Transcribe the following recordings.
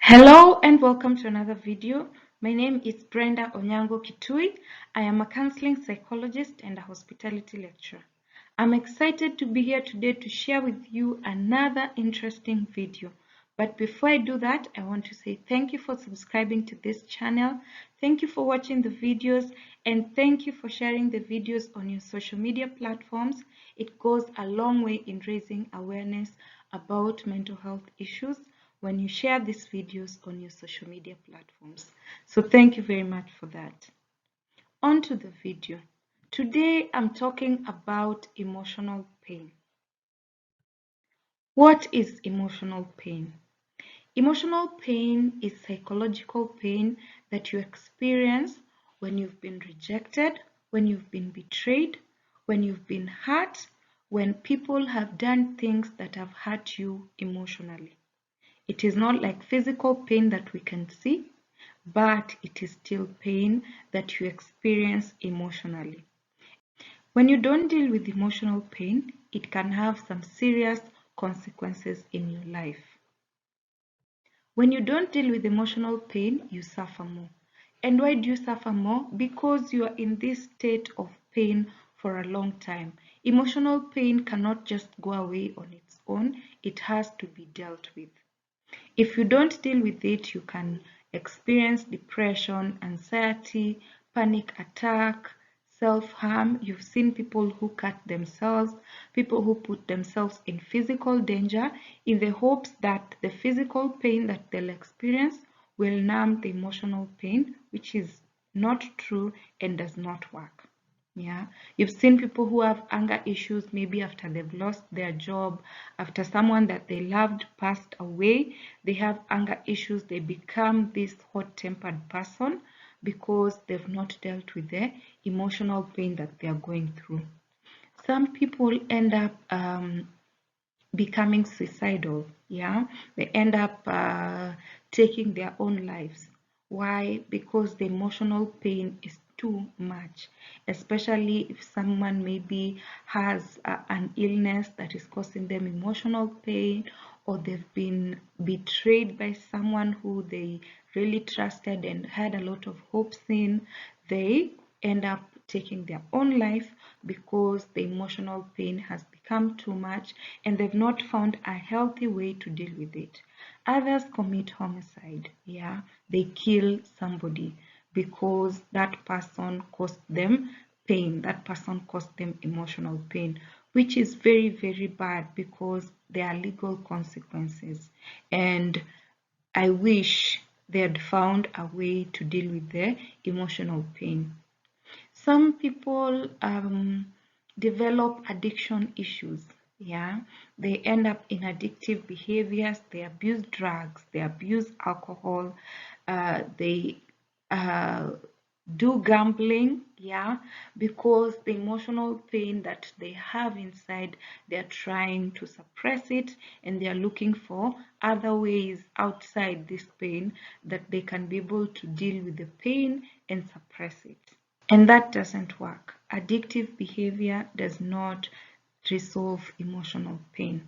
Hello and welcome to another video. My name is Brenda Onyango Kitui. I am a counseling psychologist and a hospitality lecturer. I'm excited to be here today to share with you another interesting video. But before I do that, I want to say thank you for subscribing to this channel. Thank you for watching the videos and thank you for sharing the videos on your social media platforms. It goes a long way in raising awareness about mental health issues when you share these videos on your social media platforms. So thank you very much for that. On to the video. Today I'm talking about emotional pain. What is emotional pain? Emotional pain is psychological pain that you experience when you've been rejected, when you've been betrayed, when you've been hurt, when people have done things that have hurt you emotionally. It is not like physical pain that we can see, but it is still pain that you experience emotionally. When you don't deal with emotional pain, it can have some serious consequences in your life. When you don't deal with emotional pain, you suffer more. And why do you suffer more? Because you are in this state of pain for a long time. Emotional pain cannot just go away on its own, it has to be dealt with. If you don't deal with it, you can experience depression, anxiety, panic attack, self-harm. You've seen people who cut themselves, people who put themselves in physical danger in the hopes that the physical pain that they'll experience will numb the emotional pain, which is not true and does not work. Yeah, you've seen people who have anger issues maybe after they've lost their job, after someone that they loved passed away, they have anger issues, they become this hot-tempered person because they've not dealt with the emotional pain that they are going through. Some people end up becoming suicidal. Yeah, they end up taking their own lives. Why? Because the emotional pain is too much, especially if someone maybe has an illness that is causing them emotional pain, or they've been betrayed by someone who they really trusted and had a lot of hopes in. They end up taking their own life because the emotional pain has become too much and they've not found a healthy way to deal with it. Others commit homicide. Yeah, they kill somebody because that person caused them pain, that person caused them emotional pain, which is very, very bad because there are legal consequences. And I wish they had found a way to deal with their emotional pain. Some people develop addiction issues. Yeah, they end up in addictive behaviors. They abuse drugs, they abuse alcohol, they uh, do gambling. Yeah, because the emotional pain that they have inside, they're trying to suppress it and they're looking for other ways outside this pain that they can be able to deal with the pain and suppress it. And that doesn't work. Addictive behavior does not resolve emotional pain.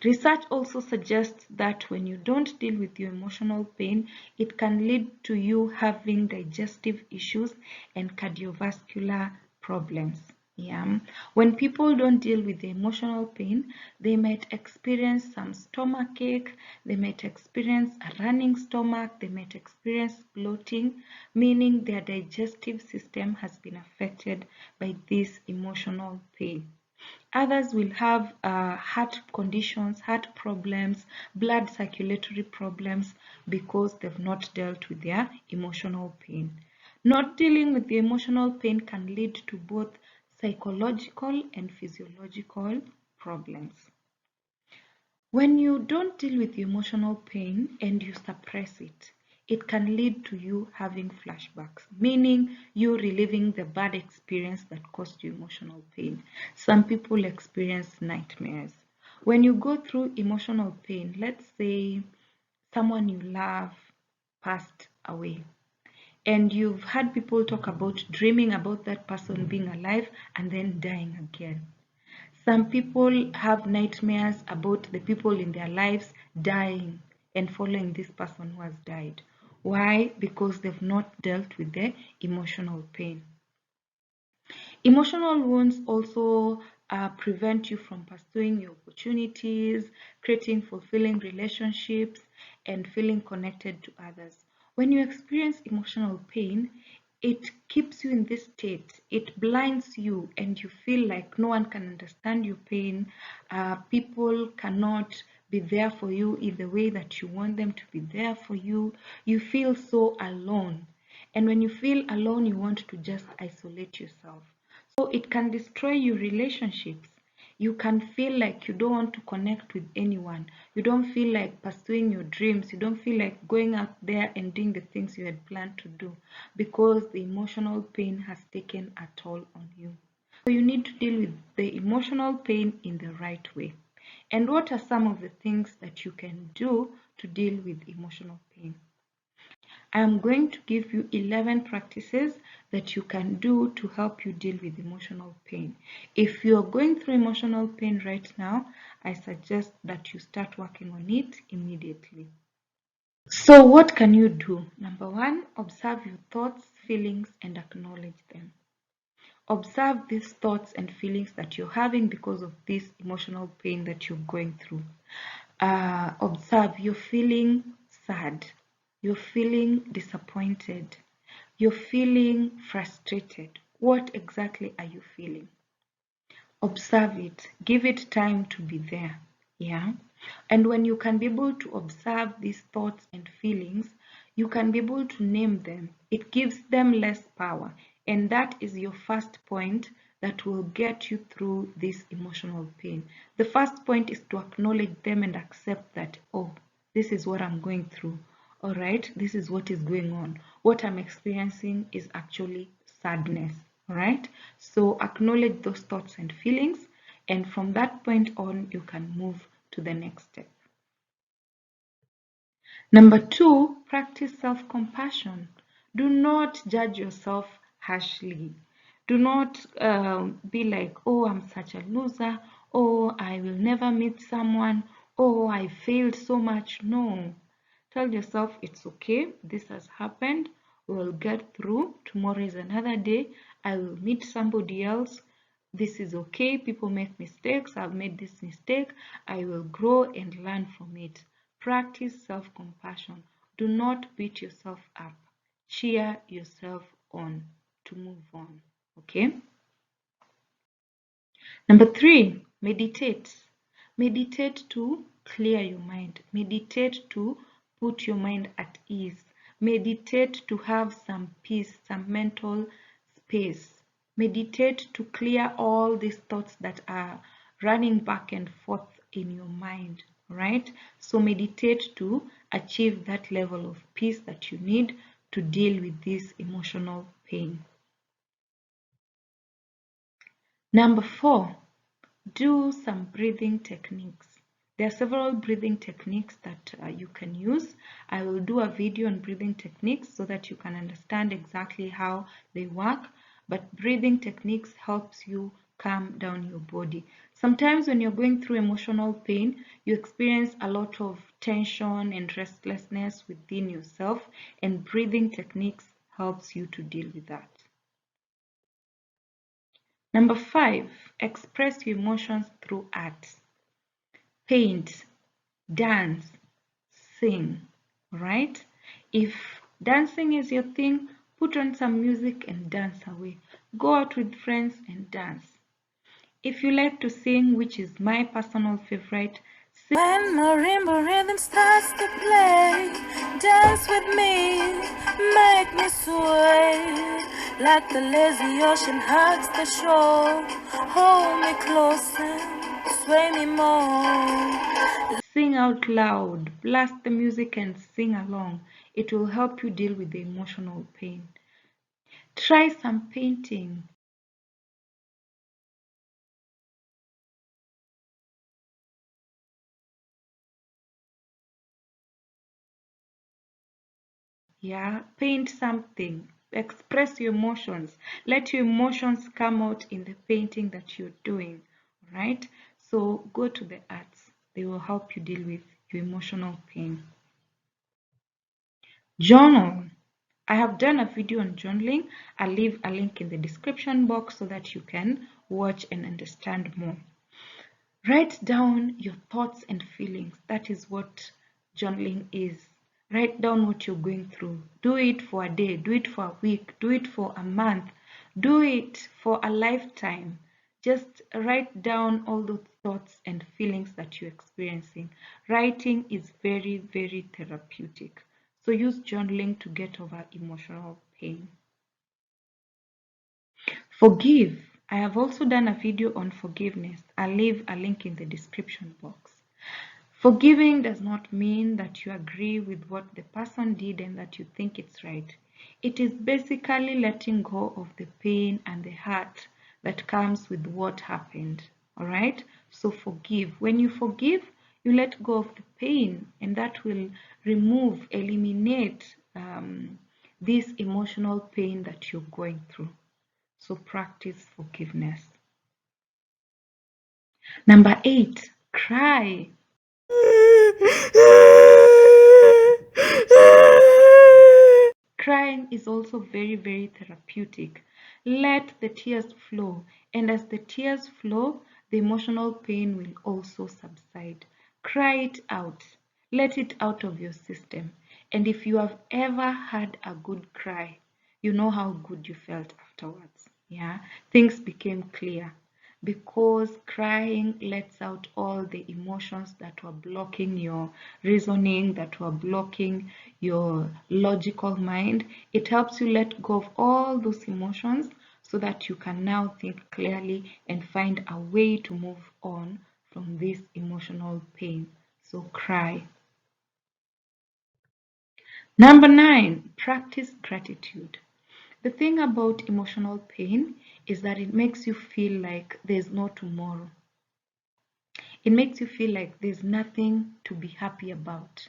Research also suggests that when you don't deal with your emotional pain, it can lead to you having digestive issues and cardiovascular problems. Yeah. When people don't deal with the emotional pain, they might experience some stomach ache, they might experience a running stomach, they might experience bloating, meaning their digestive system has been affected by this emotional pain. Others will have heart conditions, heart problems, blood circulatory problems because they've not dealt with their emotional pain. Not dealing with the emotional pain can lead to both psychological and physiological problems. When you don't deal with the emotional pain and you suppress it, it can lead to you having flashbacks, meaning you reliving the bad experience that caused you emotional pain. Some people experience nightmares. When you go through emotional pain, let's say someone you love passed away, and you've had people talk about dreaming about that person being alive and then dying again. Some people have nightmares about the people in their lives dying and following this person who has died. Why? Because they've not dealt with the emotional pain. Emotional wounds also prevent you from pursuing your opportunities, creating fulfilling relationships, and feeling connected to others. When you experience emotional pain, it keeps you in this state. It blinds you, and you feel like no one can understand your pain. People cannot be there for you in the way that you want them to be there for you. You feel so alone. And when you feel alone, you want to just isolate yourself. So it can destroy your relationships. You can feel like you don't want to connect with anyone. You don't feel like pursuing your dreams. You don't feel like going out there and doing the things you had planned to do because the emotional pain has taken a toll on you. So you need to deal with the emotional pain in the right way. And what are some of the things that you can do to deal with emotional pain? I am going to give you 11 practices that you can do to help you deal with emotional pain. If you are going through emotional pain right now, I suggest that you start working on it immediately. So what can you do? Number one, observe your thoughts, feelings, and acknowledge them. Observe these thoughts and feelings that you're having because of this emotional pain that you're going through. Observe you're feeling sad, you're feeling disappointed, you're feeling frustrated. What exactly are you feeling? Observe it, give it time to be there. Yeah. And when you can be able to observe these thoughts and feelings, you can be able to name them. It gives them less power. And that is your first point that will get you through this emotional pain. The first point is to acknowledge them and accept that, oh, this is what I'm going through. All right, this is what is going on. What I'm experiencing is actually sadness. All right, so acknowledge those thoughts and feelings, and from that point on, you can move to the next step. Number two, practice self-compassion. Do not judge yourself harshly. Do not be like, oh, I'm such a loser. Oh, I will never meet someone. Oh, I failed so much. No. Tell yourself it's okay. This has happened. We will get through. Tomorrow is another day. I will meet somebody else. This is okay. People make mistakes. I've made this mistake. I will grow and learn from it. Practice self-compassion. Do not beat yourself up. Cheer yourself on to move on. Okay? Number three, meditate. Meditate to clear your mind. Meditate to put your mind at ease. Meditate to have some peace, some mental space. Meditate to clear all these thoughts that are running back and forth in your mind, right? So meditate to achieve that level of peace that you need to deal with this emotional pain. Number four, do some breathing techniques. There are several breathing techniques that you can use. I will do a video on breathing techniques so that you can understand exactly how they work. But breathing techniques helps you calm down your body. Sometimes when you're going through emotional pain, you experience a lot of tension and restlessness within yourself, and breathing techniques helps you to deal with that. Number five, express your emotions through art. Paint, dance, sing, right? If dancing is your thing, put on some music and dance away. Go out with friends and dance. If you like to sing, which is my personal favorite, sing. When marimba rhythm starts to play, dance with me, make me sway. Like the lazy ocean hugs the shore, hold me close and sway me more. Sing out loud, blast the music and sing along. It will help you deal with the emotional pain. Try some painting. Yeah, paint something. Express your emotions. Let your emotions come out in the painting that you're doing. Right? So go to the arts. They will help you deal with your emotional pain. Journal. I have done a video on journaling. I'll leave a link in the description box so that you can watch and understand more. Write down your thoughts and feelings. That is what journaling is. Write down what you're going through. Do it for a day, do it for a week, do it for a month, do it for a lifetime. Just write down all those thoughts and feelings that you're experiencing. Writing is very, very therapeutic. So use journaling to get over emotional pain. Forgive. I have also done a video on forgiveness. I'll leave a link in the description box. Forgiving does not mean that you agree with what the person did and that you think it's right. It is basically letting go of the pain and the hurt that comes with what happened. All right? So forgive. When you forgive, you let go of the pain, and that will eliminate this emotional pain that you're going through. So practice forgiveness. Number 8, cry. Crying is also very, very therapeutic. Let the tears flow, and as the tears flow, the emotional pain will also subside. Cry it out. Let it out of your system. And if you have ever had a good cry, you know how good you felt afterwards. Yeah, things became clear because crying lets out all the emotions that were blocking your reasoning, that were blocking your logical mind. It helps you let go of all those emotions so that you can now think clearly and find a way to move on from this emotional pain. So cry. Number 9, practice gratitude. The thing about emotional pain is that it makes you feel like there's no tomorrow. It makes you feel like there's nothing to be happy about.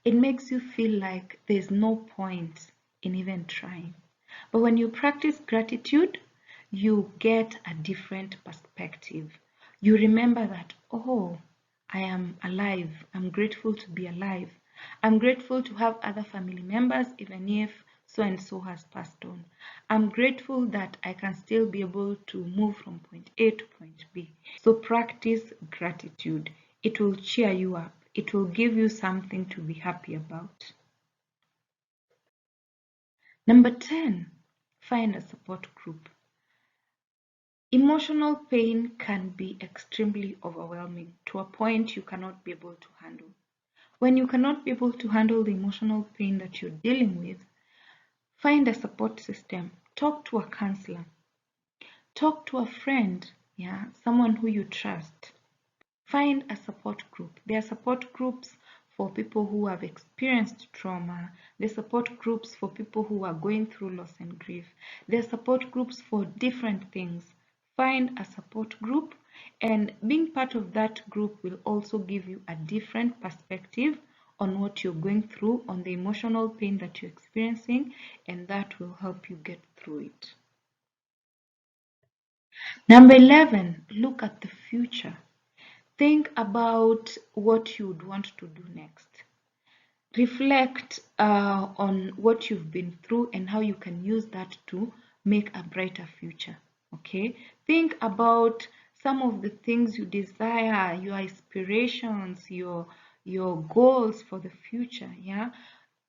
It makes you feel like there's no point in even trying. But when you practice gratitude, you get a different perspective. You remember that, oh, I am alive. I'm grateful to be alive. I'm grateful to have other family members, even if so and so has passed on. I'm grateful that I can still be able to move from point A to point B. So practice gratitude. It will cheer you up. It will give you something to be happy about. Number 10, find a support group. Emotional pain can be extremely overwhelming to a point you cannot be able to handle. When you cannot be able to handle the emotional pain that you're dealing with, find a support system. Talk to a counselor. Talk to a friend, yeah, someone who you trust. Find a support group. There are support groups for people who have experienced trauma. There are support groups for people who are going through loss and grief. There are support groups for different things. Find a support group, and being part of that group will also give you a different perspective on what you're going through, on the emotional pain that you're experiencing, and that will help you get through it. Number 11, look at the future. Think about what you would want to do next. Reflect on what you've been through and how you can use that to make a brighter future. Okay? Think about some of the things you desire, your aspirations, your goals for the future. Yeah?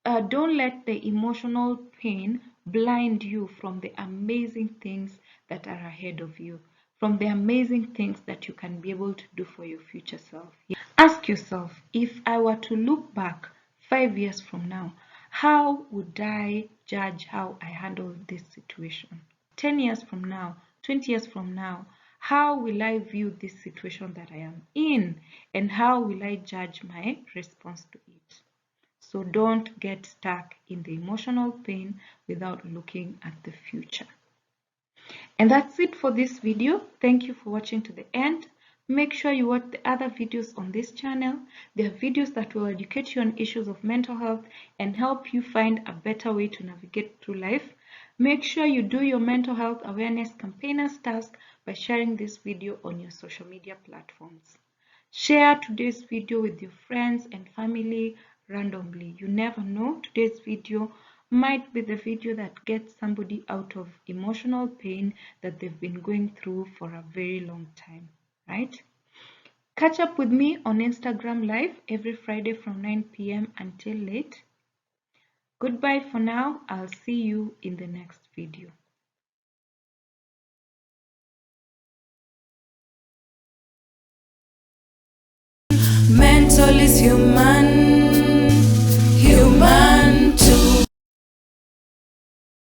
Don't let the emotional pain blind you from the amazing things that are ahead of you, from the amazing things that you can be able to do for your future self. Ask yourself, if I were to look back 5 years from now, how would I judge how I handled this situation? 10 years from now, 20 years from now, how will I view this situation that I am in, and how will I judge my response to it? So don't get stuck in the emotional pain without looking at the future. And that's it for this video. Thank you for watching to the end. Make sure you watch the other videos on this channel. They are videos that will educate you on issues of mental health and help you find a better way to navigate through life. Make sure you do your mental health awareness campaigners task by sharing this video on your social media platforms. Share today's video with your friends and family, randomly. You never know. Today's video might be the video that gets somebody out of emotional pain that they've been going through for a very long time, right? Catch up with me on Instagram Live every Friday from 9 p.m. until late. Goodbye for now. I'll see you in the next video. Mental is human.